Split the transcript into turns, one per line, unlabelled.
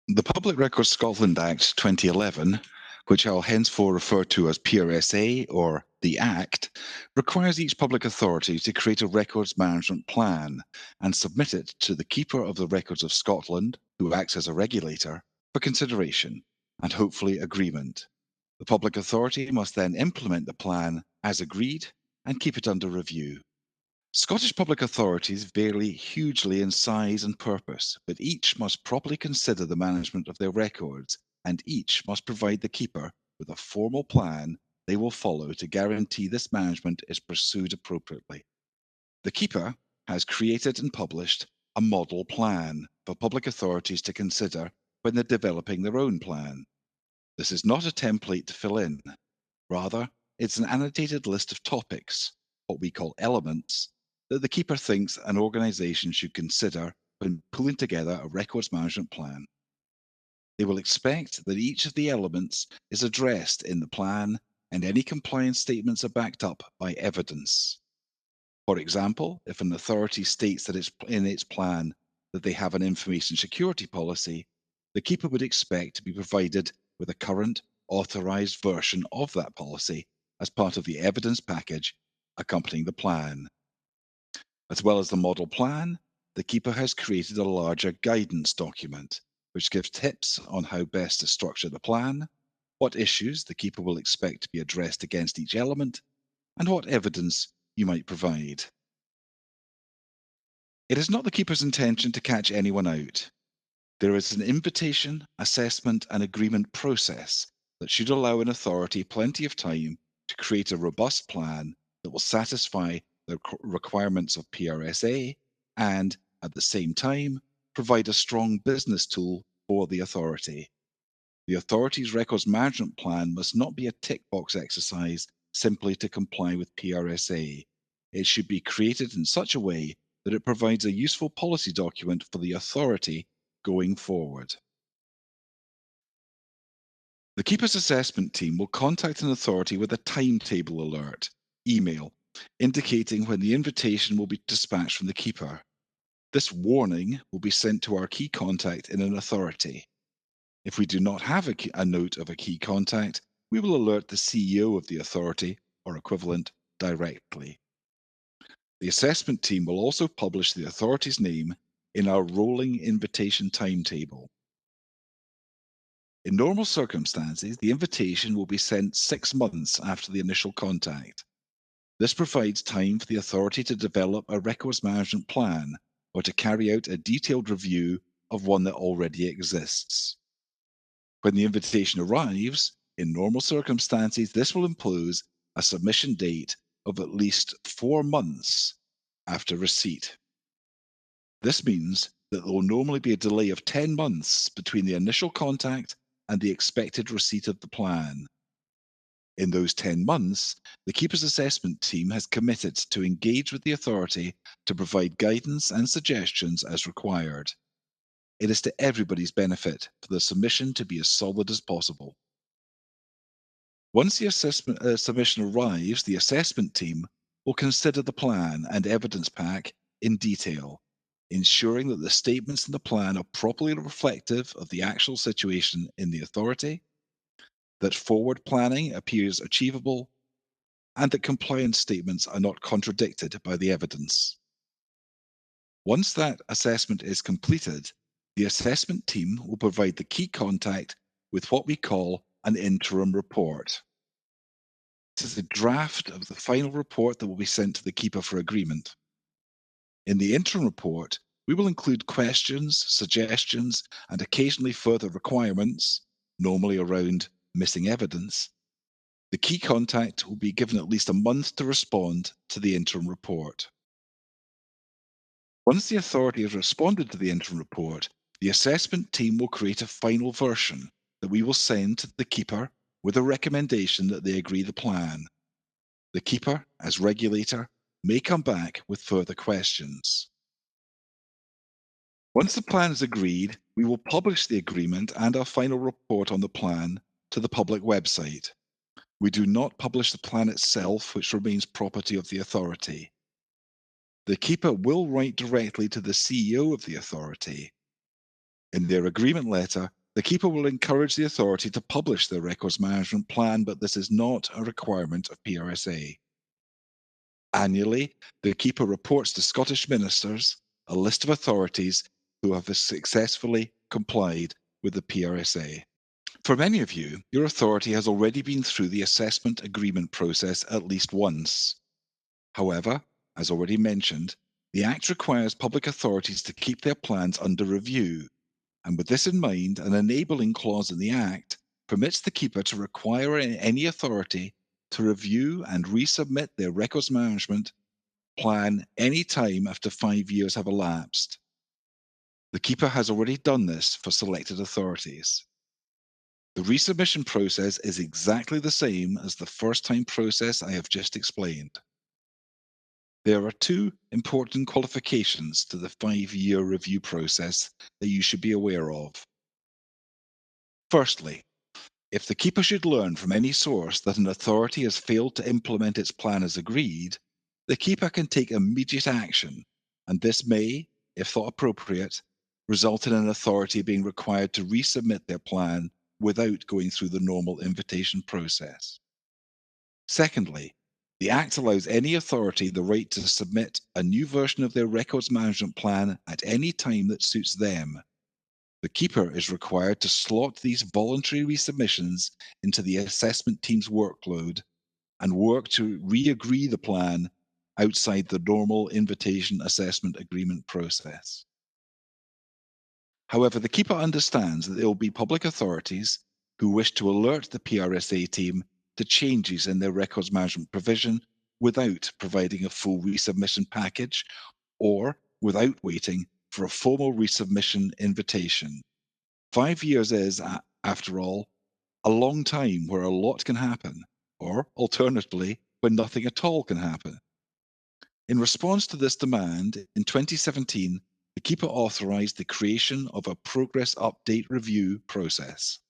The Public Records Scotland Act 2011, which I'll henceforth refer to as PRSA or the Act, requires each public authority to create a records management plan and submit it to the Keeper of the Records of Scotland, who acts as a regulator, for consideration and hopefully agreement. The public authority must then implement the plan as agreed and keep it under review. Scottish public authorities vary hugely in size and purpose, but each must properly consider the management of their records, and each must provide the Keeper with a formal plan they will follow to guarantee this management is pursued appropriately. The Keeper has created and published a model plan for public authorities to consider when they're developing their own plan. This is not a template to fill in. Rather, it's an annotated list of topics, what we call elements, that the Keeper thinks an organisation should consider when pulling together a records management plan. They will expect that each of the elements is addressed in the plan and any compliance statements are backed up by evidence. For example, if an authority states that it's in its plan that they have an information security policy, the Keeper would expect to be provided with a current, authorised version of that policy as part of the evidence package accompanying the plan. As well as the model plan, the Keeper has created a larger guidance document, which gives tips on how best to structure the plan, what issues the Keeper will expect to be addressed against each element, and what evidence you might provide. It is not the Keeper's intention to catch anyone out. There is an invitation, assessment, and agreement process that should allow an authority plenty of time to create a robust plan that will satisfy the requirements of PRSA and, at the same time, provide a strong business tool for the authority. The authority's records management plan must not be a tick box exercise simply to comply with PRSA. It should be created in such a way that it provides a useful policy document for the authority going forward. The Keeper's assessment team will contact an authority with a timetable alert, email, indicating when the invitation will be dispatched from the Keeper. This warning will be sent to our key contact in an authority. If we do not have a note of a key contact, we will alert the CEO of the authority or equivalent directly. The assessment team will also publish the authority's name in our rolling invitation timetable. In normal circumstances, the invitation will be sent 6 months after the initial contact. This provides time for the authority to develop a records management plan or to carry out a detailed review of one that already exists. When the invitation arrives, in normal circumstances, this will impose a submission date of at least 4 months after receipt. This means that there will normally be a delay of 10 months between the initial contact and the expected receipt of the plan. In those 10 months, the Keeper's assessment team has committed to engage with the authority to provide guidance and suggestions as required. It is to everybody's benefit for the submission to be as solid as possible. Once the submission arrives, the assessment team will consider the plan and evidence pack in detail, ensuring that the statements in the plan are properly reflective of the actual situation in the authority, that forward planning appears achievable, and that compliance statements are not contradicted by the evidence. Once that assessment is completed, the assessment team will provide the key contact with what we call an interim report. This is a draft of the final report that will be sent to the Keeper for agreement. In the interim report, we will include questions, suggestions, and occasionally further requirements, normally around missing evidence. The key contact will be given at least a month to respond to the interim report. Once the authority has responded to the interim report, the assessment team will create a final version that we will send to the Keeper with a recommendation that they agree the plan. The Keeper, as regulator, may come back with further questions. Once the plan is agreed, we will publish the agreement and our final report on the plan to the public website. We do not publish the plan itself, which remains property of the authority. The Keeper will write directly to the CEO of the authority. In their agreement letter, The keeper will encourage the authority to publish their records management plan, but this is not a requirement of PRSA. Annually, the keeper reports to Scottish ministers a list of authorities who have successfully complied with the PRSA. For many of you, your authority has already been through the assessment agreement process at least once. However, as already mentioned, the Act requires public authorities to keep their plans under review, and with this in mind, an enabling clause in the Act permits the keeper to require any authority to review and resubmit their records management plan any time after 5 years have elapsed. The keeper has already done this for selected authorities. The resubmission process is exactly the same as the first time process I have just explained. There are two important qualifications to the 5-year review process that you should be aware of. Firstly, if the keeper should learn from any source that an authority has failed to implement its plan as agreed, the keeper can take immediate action, and this may, if thought appropriate, result in an authority being required to resubmit their plan without going through the normal invitation process. Secondly, the Act allows any authority the right to submit a new version of their records management plan at any time that suits them. The keeper is required to slot these voluntary resubmissions into the assessment team's workload and work to re agree the plan outside the normal invitation assessment agreement process. However, the keeper understands that there will be public authorities who wish to alert the PRSA team to changes in their records management provision without providing a full resubmission package or without waiting for a formal resubmission invitation. 5 years is, after all, a long time where a lot can happen, or alternatively, when nothing at all can happen. In response to this demand, in 2017, the keeper authorised the creation of a progress update review process.